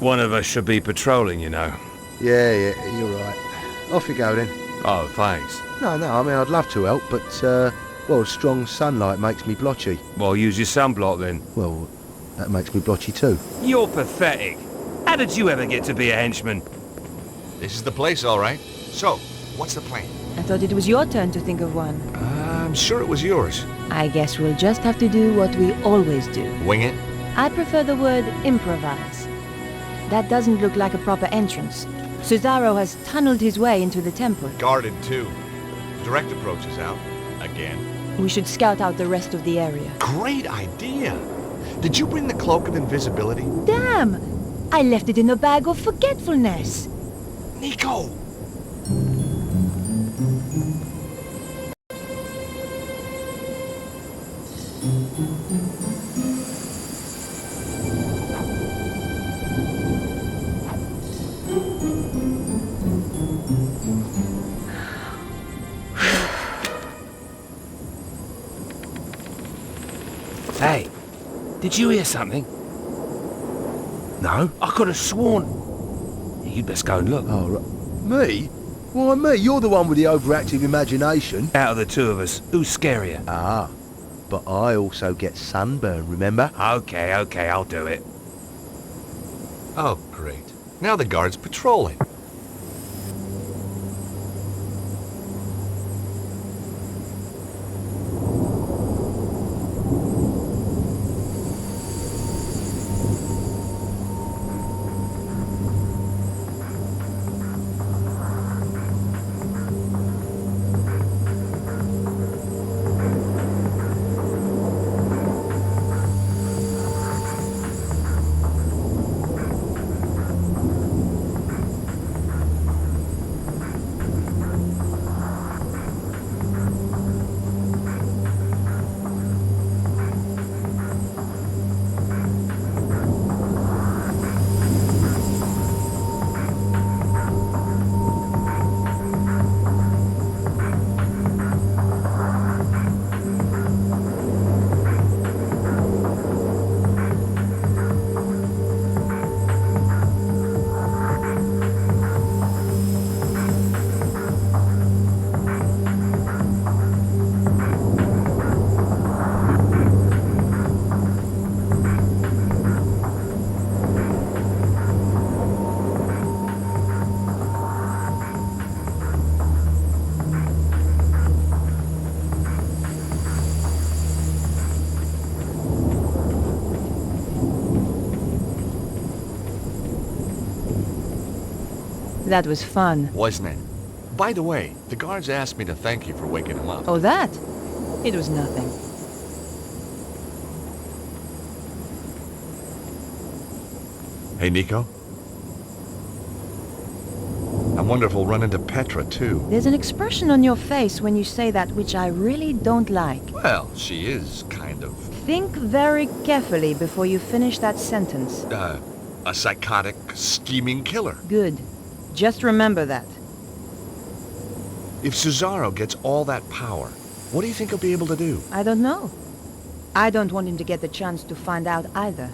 One of us should be patrolling, you know. Yeah, you're right. Off you go then. Oh, thanks. No, I mean, I'd love to help, but, well, strong sunlight makes me blotchy. Well, use your sunblock then. Well, that makes me blotchy too. You're pathetic. How did you ever get to be a henchman? This is the place, all right. So, what's the plan? I thought it was your turn to think of one. I'm sure it was yours. I guess we'll just have to do what we always do. Wing it? I prefer the word improvise. That doesn't look like a proper entrance. Cesaro has tunneled his way into the temple. Guarded, too. Direct approach is out. Again. We should scout out the rest of the area. Great idea! Did you bring the cloak of invisibility? Damn! I left it in a bag of forgetfulness. Nico! Hey, did you hear something? No? I could have sworn. You'd best go and look. Oh, right. Me? Why me? You're the one with the overactive imagination. Out of the two of us, who's scarier? Ah, but I also get sunburn, remember? Okay, I'll do it. Oh, great. Now the guard's patrolling. That was fun. Wasn't it? By the way, the guards asked me to thank you for waking him up. Oh, that? It was nothing. Hey, Nico? I wonder if we'll run into Petra, too. There's an expression on your face when you say that which I really don't like. Well, she is kind of... Think very carefully before you finish that sentence. a psychotic, scheming killer. Good. Just remember that. If Cesaro gets all that power, what do you think he'll be able to do? I don't know. I don't want him to get the chance to find out either.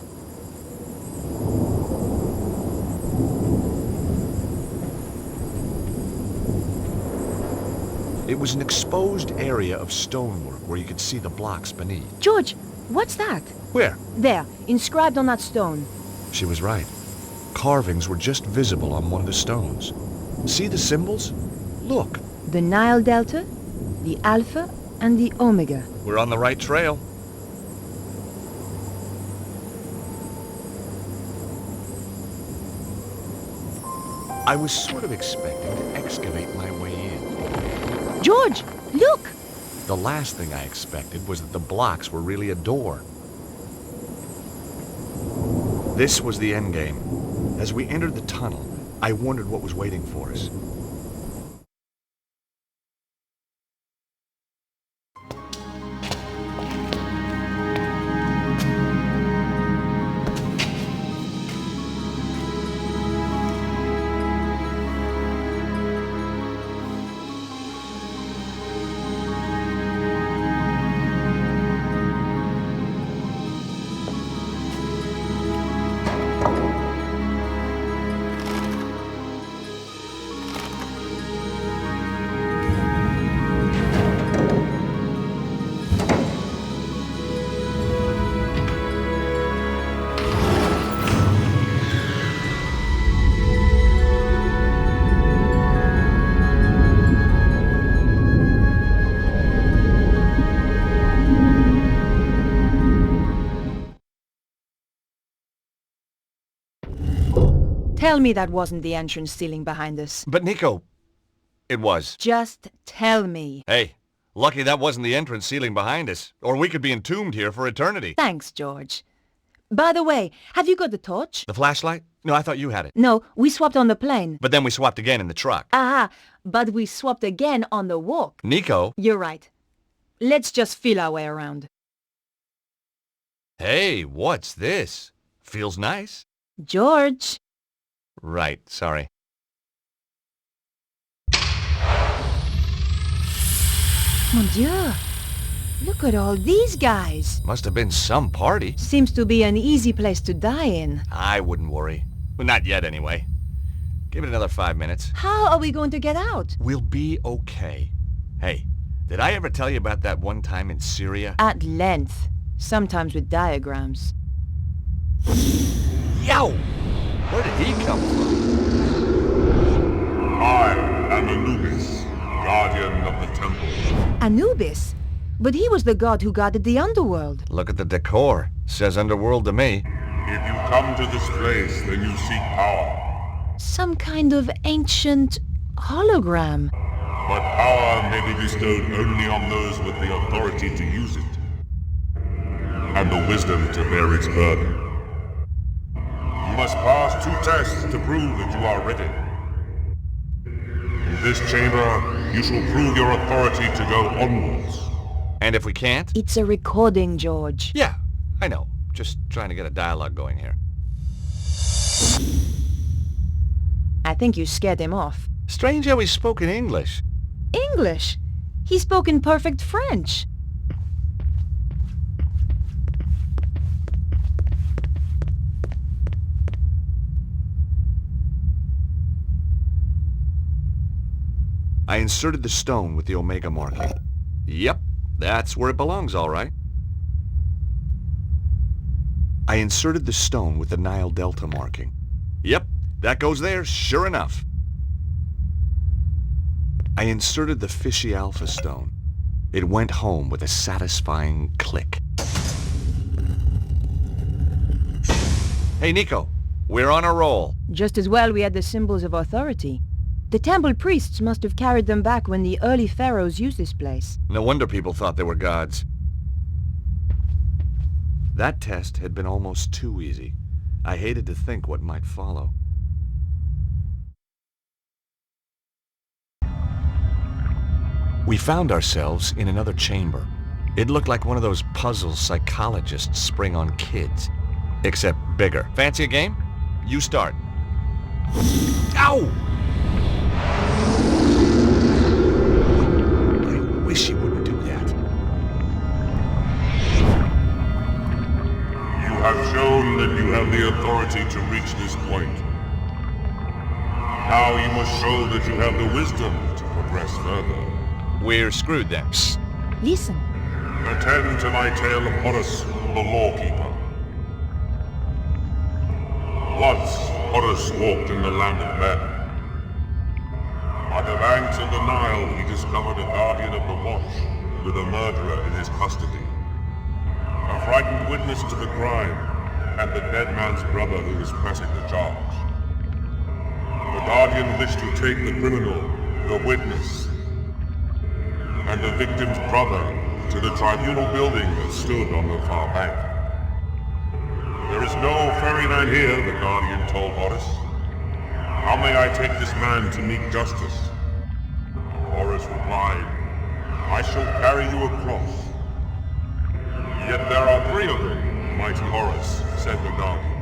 It was an exposed area of stonework where you could see the blocks beneath. George, what's that? Where? There, inscribed on that stone. She was right. Carvings were just visible on one of the stones. See the symbols? Look. The Nile Delta, the Alpha, and the Omega. We're on the right trail. I was sort of expecting to excavate my way in. George, look! The last thing I expected was that the blocks were really a door. This was the endgame. As we entered the tunnel, I wondered what was waiting for us. Tell me that wasn't the entrance ceiling behind us. But Nico, it was. Just tell me. Hey, lucky that wasn't the entrance ceiling behind us, or we could be entombed here for eternity. Thanks, George. By the way, have you got the torch? The flashlight? No, I thought you had it. No, we swapped on the plane. But then we swapped again in the truck. Aha, but we swapped again on the walk. Nico? You're right. Let's just feel our way around. Hey, what's this? Feels nice. George. Right, sorry. Mon Dieu. Look at all these guys. Must have been some party. Seems to be an easy place to die in. I wouldn't worry. Well, not yet, anyway. Give it another 5 minutes. How are we going to get out? We'll be okay. Hey, did I ever tell you about that one time in Syria? At length. Sometimes with diagrams. Yow! Where did he come from? I am Anubis, guardian of the temple. Anubis? But he was the god who guarded the underworld. Look at the decor. Says underworld to me. If you come to this place, then you seek power. Some kind of ancient hologram. But power may be bestowed only on those with the authority to use it, and the wisdom to bear its burden. You must pass 2 tests to prove that you are ready. In this chamber, you shall prove your authority to go onwards. And if we can't? It's a recording, George. Yeah, I know. Just trying to get a dialogue going here. I think you scared him off. Strange how he spoke in English. English? He spoke in perfect French. I inserted the stone with the Omega marking. Yep, that's where it belongs, all right. I inserted the stone with the Nile Delta marking. Yep, that goes there, sure enough. I inserted the Fishy Alpha stone. It went home with a satisfying click. Hey, Nico, we're on a roll. Just as well we had the symbols of authority. The temple priests must have carried them back when the early pharaohs used this place. No wonder people thought they were gods. That test had been almost too easy. I hated to think what might follow. We found ourselves in another chamber. It looked like one of those puzzles psychologists spring on kids. Except bigger. Fancy a game? You start. Ow! I wish he wouldn't do that. You have shown that you have the authority to reach this point. Now you must show that you have the wisdom to progress further. We're screwed then. Psst. Listen. Attend to my tale of Horus, the lawkeeper. Once, Horus walked in the land of men. By the banks of the Nile, he discovered a guardian of the watch with a murderer in his custody. A frightened witness to the crime, and the dead man's brother who was pressing the charge. The guardian wished to take the criminal, the witness, and the victim's brother to the tribunal building that stood on the far bank. There is no ferryman here, the guardian told Horus. How may I take this man to meet justice? Horus replied, I shall carry you across. Yet there are 3 of them, mighty Horus, said the guardian.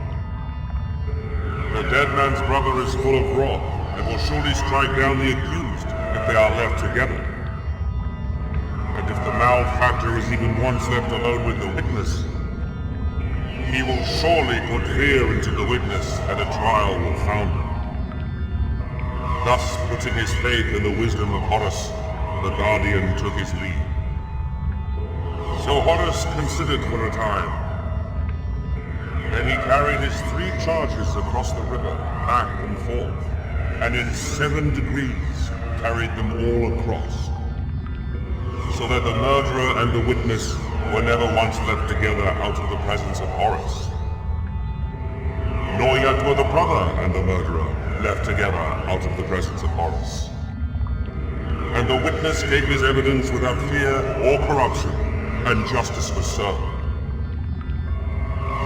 The dead man's brother is full of wrath, and will surely strike down the accused if they are left together. And if the malefactor is even once left alone with the witness, he will surely put fear into the witness, and a trial will found him. Thus, putting his faith in the wisdom of Horus, the guardian took his leave. So Horus considered for a time. Then he carried his 3 charges across the river, back and forth, and in 7 degrees carried them all across, so that the murderer and the witness were never once left together out of the presence of Horus. nor yet were the brother and the murderer left together out of the presence of Horus. And the witness gave his evidence without fear or corruption, and justice was served.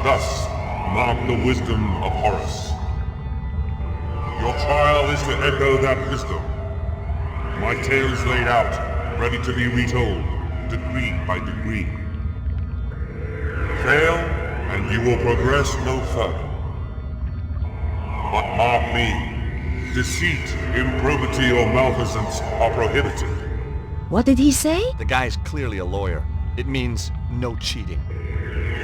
Thus mark the wisdom of Horus. Your trial is to echo that wisdom. My tale is laid out, ready to be retold, degree by degree. Fail, and you will progress no further. But mark me, deceit, improbity, or malfeasance are prohibited. What did he say? The guy's clearly a lawyer. It means no cheating.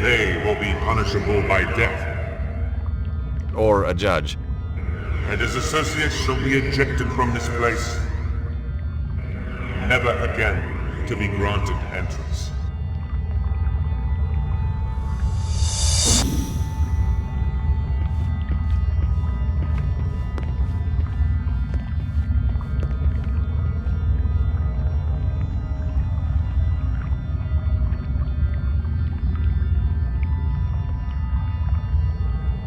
They will be punishable by death, Or a judge. and his associates shall be ejected from this place, never again to be granted entrance.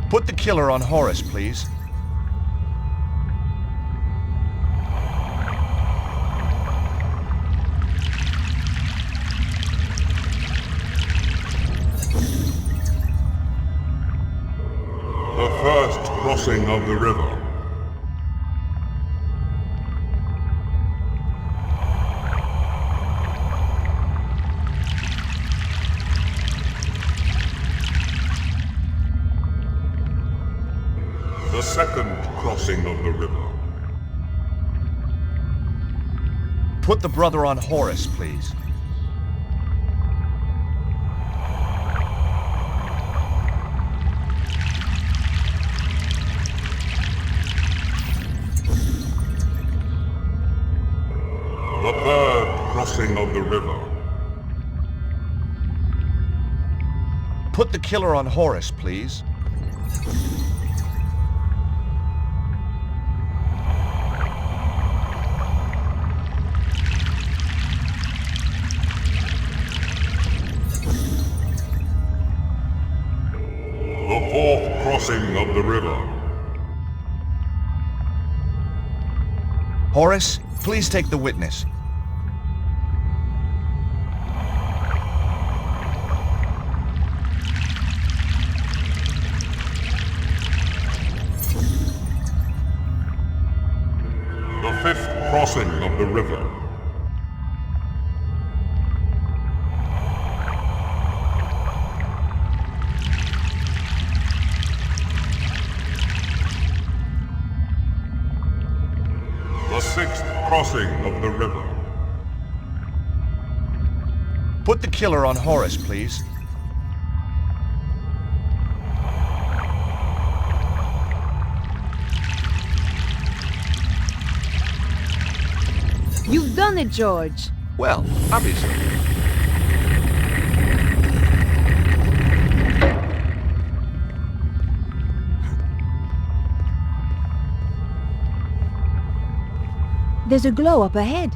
Put the killer on Horus, please. The first crossing of the river. The second crossing of the river. Put the brother on Horus, please. The third crossing of the river. Put the killer on Horus, please. The fourth crossing of the river. Horus, please take the witness. The fifth crossing of the river. The sixth crossing of the river. Put the killer on Horus, please. You've done it, George. Well, obviously. There's a glow up ahead.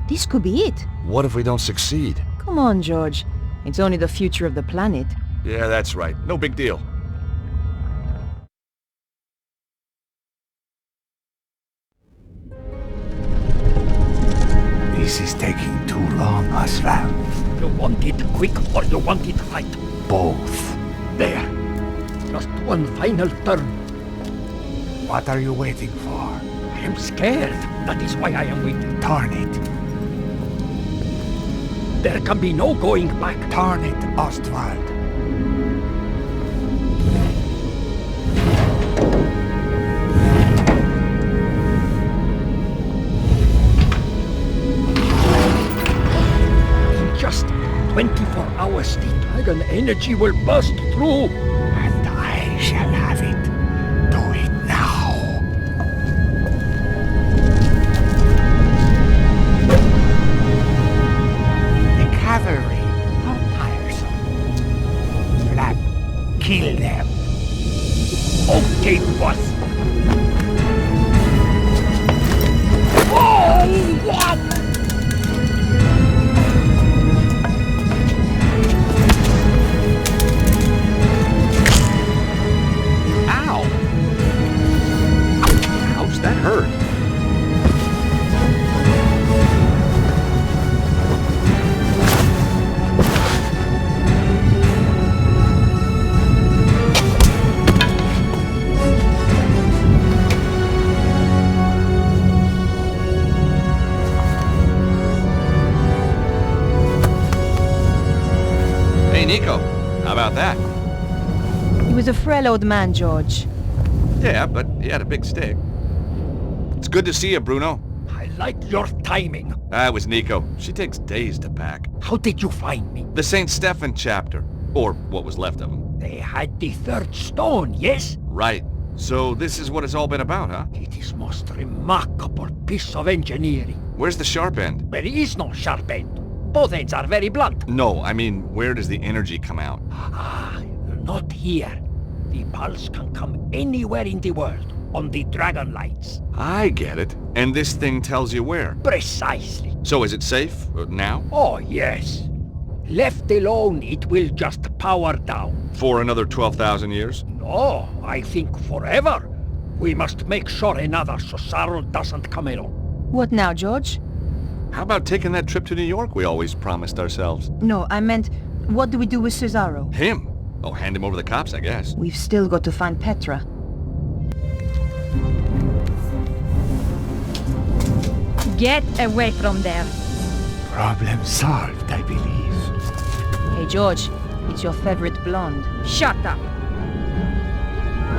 This could be it. What if we don't succeed? Come on, George. It's only the future of the planet. Yeah, that's right. No big deal. This is taking too long, Osval. You want it quick or you want it right? Both. There. Just one final turn. What are you waiting for? I am scared. That is why I am waiting. Turn it. There can be no going back. Turn it, Ostwald. In just 24 hours, the dragon energy will burst through. And I shall have it. Do it now. The cavalry. How tiresome. Vlad, kill them. Okay, boss. Oh, what? Ow! Nico. How about that? He was a frail old man, George. Yeah, but he had a big stick. It's good to see you, Bruno. I like your timing. That was Nico. She takes days to pack. How did you find me? The St. Stephen chapter. Or what was left of him. They had the third stone, yes? Right. So this is what it's all been about, huh? It is most remarkable piece of engineering. Where's the sharp end? There is no sharp end. Both ends are very blunt. No, I mean, where does the energy come out? Ah, not here. The pulse can come anywhere in the world, on the dragon lights. I get it. And this thing tells you where. Precisely. So is it safe? Now? Oh, yes. Left alone, it will just power down. For another 12,000 years? No, I think forever. We must make sure another Cesaro doesn't come along. What now, George? How about taking that trip to New York we always promised ourselves? No, I meant, what do we do with Cesaro? Him? Oh, hand him over to the cops, I guess. We've still got to find Petra. Get away from there. Problem solved, I believe. Hey, George, it's your favorite blonde. Shut up.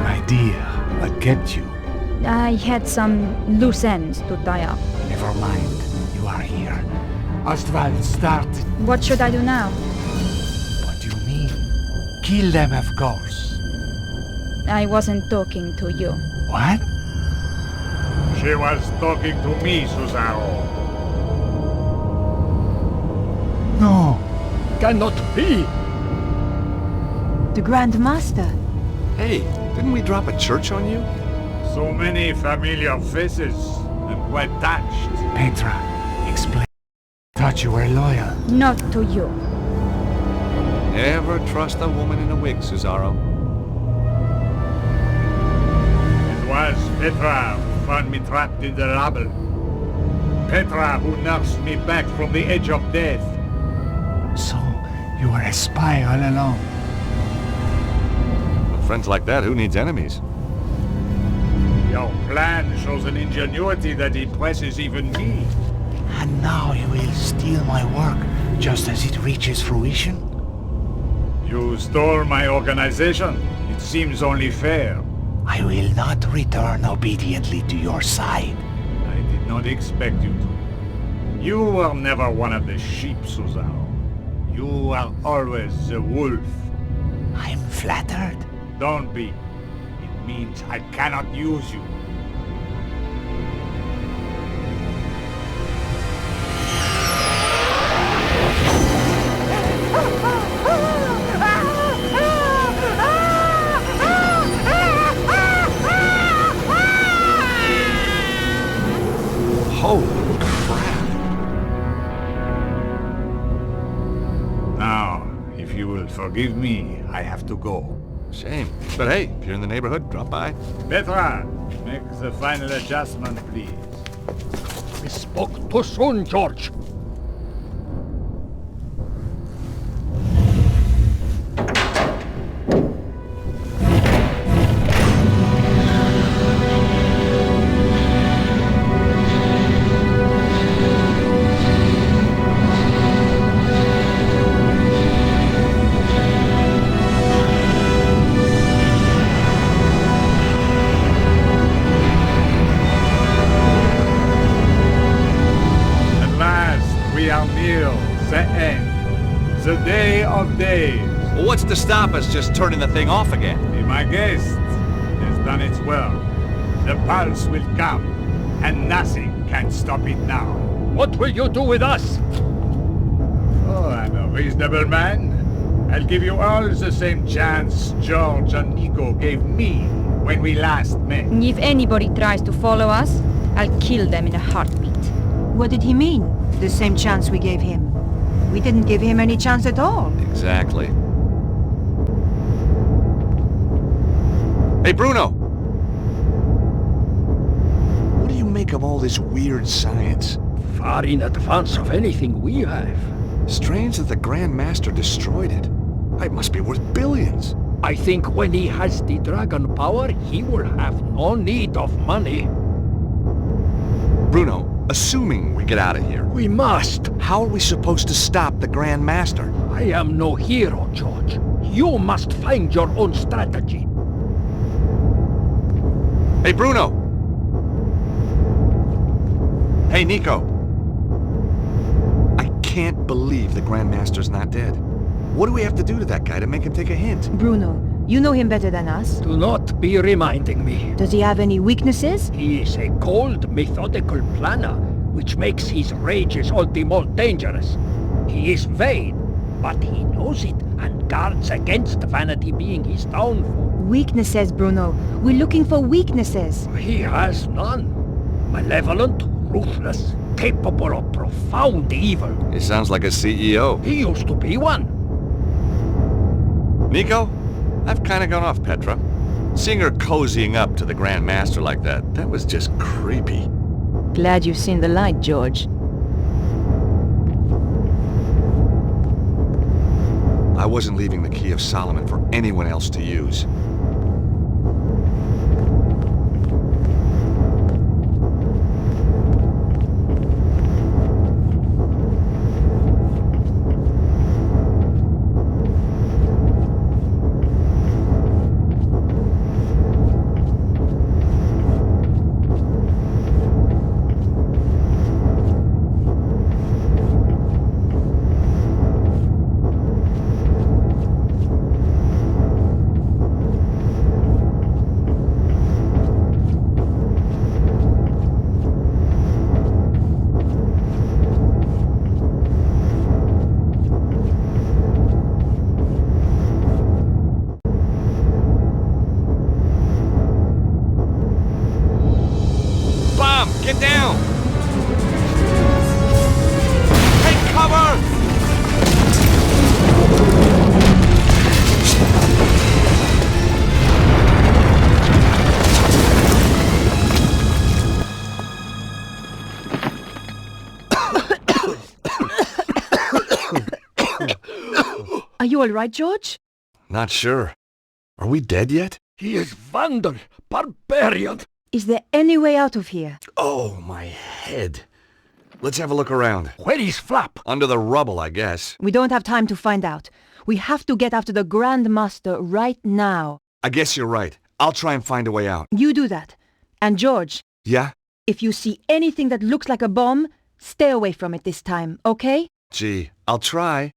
My dear, what kept you? I had some loose ends to tie up. Never mind. You are here. Ostwald started. What should I do now? What do you mean? Kill them, of course. I wasn't talking to you. What? She was talking to me, Cesaro. No. Cannot be. The Grand Master. Hey, didn't we drop a church on you? So many familiar faces. I'm quite touched. Petra, explain. Thought you were loyal. Not to you. Never trust a woman in a wig, Cesaro. It was Petra who found me trapped in the rubble. Petra who nursed me back from the edge of death. So, you were a spy all along. With friends like that, who needs enemies? Your plan shows an ingenuity that impresses even me. And now you will steal my work just as it reaches fruition? You stole my organization. It seems only fair. I will not return obediently to your side. I did not expect you to. You were never one of the sheep, Cesaro. You were always the wolf. I'm flattered. Don't be. It means I cannot use you. Holy crap! Now, if you will forgive me, I have to go. Shame. But hey, if you're in the neighborhood, drop by. Petra, make the final adjustment, please. We spoke too soon, George. The end. The day of days. Well, what's to stop us just turning the thing off again? Be my guest. It has done its work. The pulse will come, and nothing can stop it now. What will you do with us? Oh, I'm a reasonable man. I'll give you all the same chance George and Nico gave me when we last met. If anybody tries to follow us, I'll kill them in a heartbeat. What did he mean? The same chance we gave him. We didn't give him any chance at all. Exactly. Hey, Bruno! What do you make of all this weird science? Far in advance of anything we have. Strange that the Grand Master destroyed it. It must be worth billions. I think when he has the dragon power, he will have no need of money. Bruno, Assuming we get out of here, We must. how are we supposed to stop the Grand Master? I am no hero, George. You must find your own strategy. Hey, Bruno! Hey, Nico! I can't believe the Grand Master's not dead. What do we have to do to that guy to make him take a hint? Bruno, you know him better than us. Do not be reminding me. Does he have any weaknesses? He is a cold, methodical planner, which makes his rages all the more dangerous. He is vain, but he knows it and guards against vanity being his downfall. Weaknesses, Bruno. We're looking for weaknesses. He has none. Malevolent, ruthless, capable of profound evil. He sounds like a CEO. He used to be one. Nico, I've kind of gone off Petra. Seeing her cozying up to the Grand Master like that was just creepy. Glad you've seen the light, George. I wasn't leaving the Key of Solomon for anyone else to use. Get down! Take cover! Are you all right, George? Not sure. Are we dead yet? He is vandal, barbarian. Is there any way out of here? Oh, my head. Let's have a look around. Where is Flap? Under the rubble, I guess. We don't have time to find out. We have to get after the Grand Master right now. I guess you're right. I'll try and find a way out. You do that. And George, Yeah? if you see anything that looks like a bomb, stay away from it this time, okay? Gee, I'll try.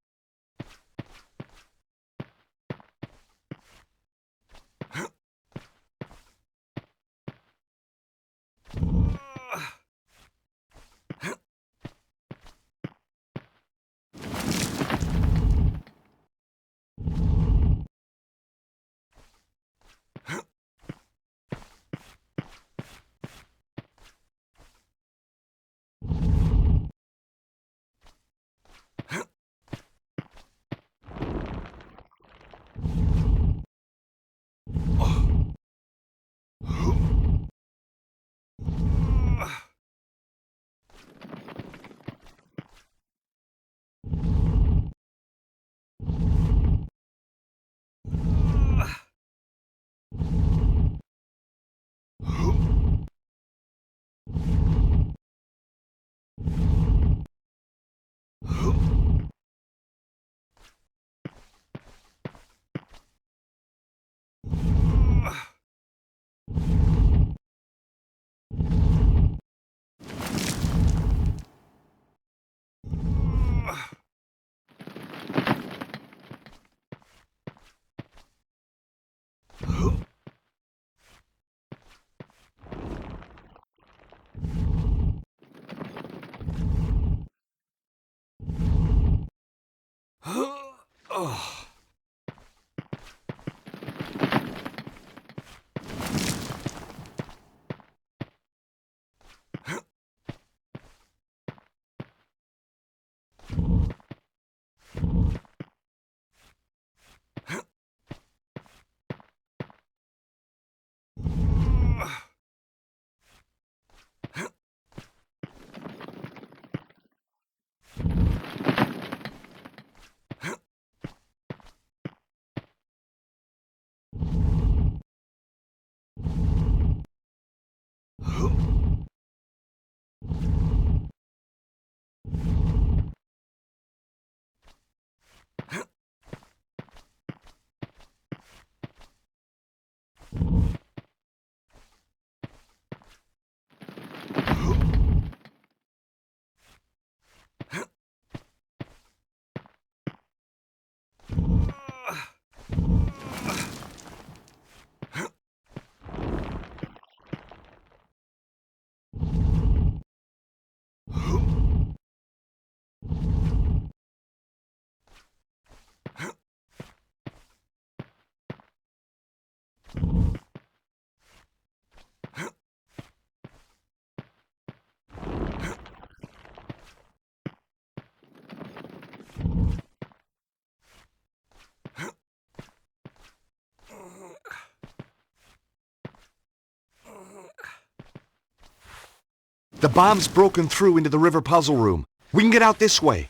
The bomb's broken through into the river puzzle room. We can get out this way.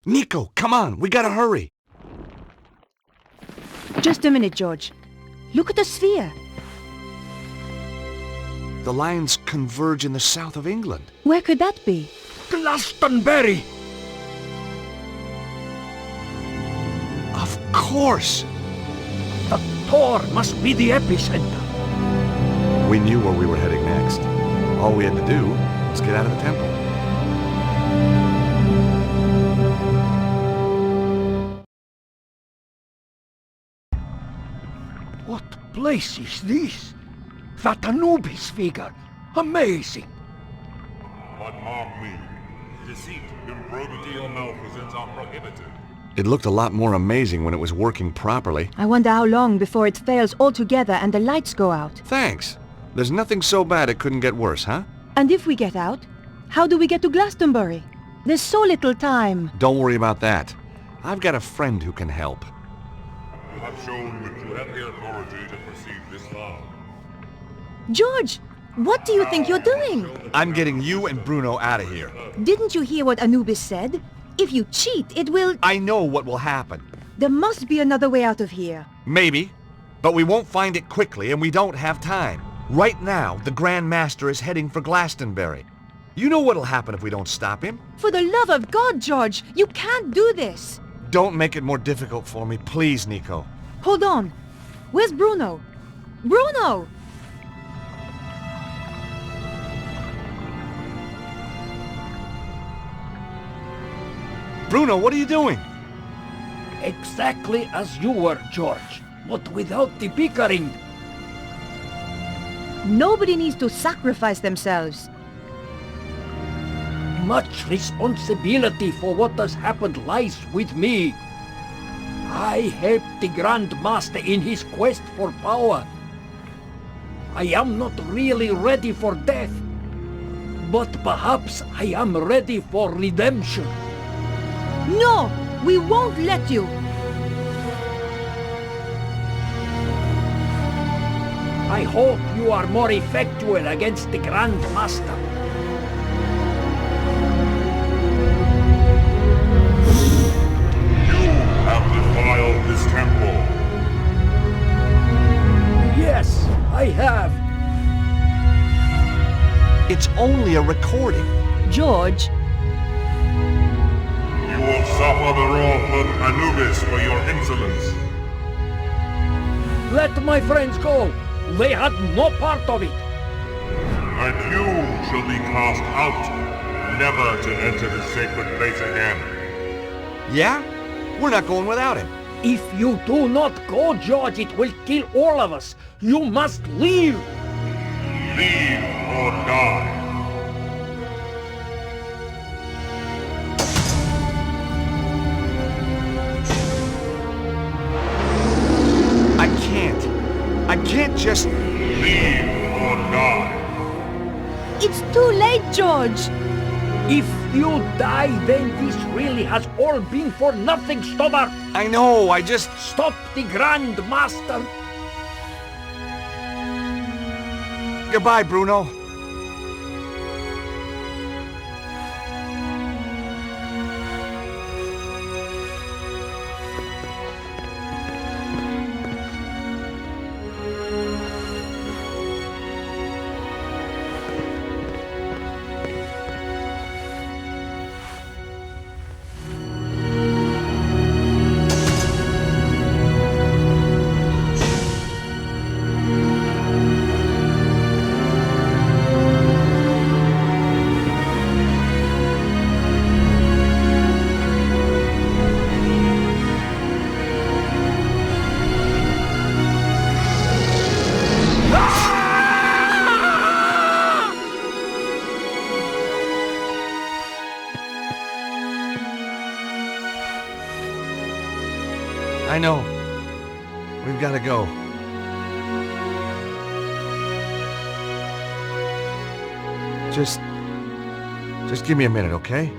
Nico, come on, we gotta hurry. Just a minute, George. Look at the sphere. The lines converge in the south of England. Where could that be? Glastonbury! Of course! The Tor must be the epicenter. We knew where we were heading next. All we had to do was get out of the temple. What place is this? That Anubis figure. Amazing. But mark me. Deceit, improbity, or malfeasance are prohibited. It looked a lot more amazing when it was working properly. I wonder how long before it fails altogether and the lights go out. Thanks. There's nothing so bad it couldn't get worse, huh? And if we get out, how do we get to Glastonbury? There's so little time. Don't worry about that. I've got a friend who can help. You have shown that you have the authority to proceed this far. George, what do you think you're doing? I'm getting you and Bruno out of here. Didn't you hear what Anubis said? If you cheat, it will... I know what will happen. There must be another way out of here. Maybe. But we won't find it quickly, and we don't have time. Right now, the Grand Master is heading for Glastonbury. You know what'll happen if we don't stop him? For the love of God, George, you can't do this. Don't make it more difficult for me, please, Nico. Hold on. Where's Bruno? Bruno! Bruno, what are you doing? Exactly as you were, George, but without the bickering. Nobody needs to sacrifice themselves. Much responsibility for what has happened lies with me. I helped the Grand Master in his quest for power. I am not really ready for death, but perhaps I am ready for redemption. No! We won't let you! I hope you are more effectual against the Grand Master. You have defiled this temple. Yes, I have. It's only a recording. George, You will suffer the wrath of Anubis for your insolence. Let my friends go. They had no part of it. And you shall be cast out, never to enter the sacred place again. Yeah? We're not going without him. If you do not go, George, it will kill all of us. You must leave. Leave or die. I can't just... Leave or die. it's too late, George! If you die, then this really has all been for nothing, Stobbart. I know, I just... Stop the Grand Master. Goodbye, Bruno. I know. We've got to go. Just give me a minute, okay?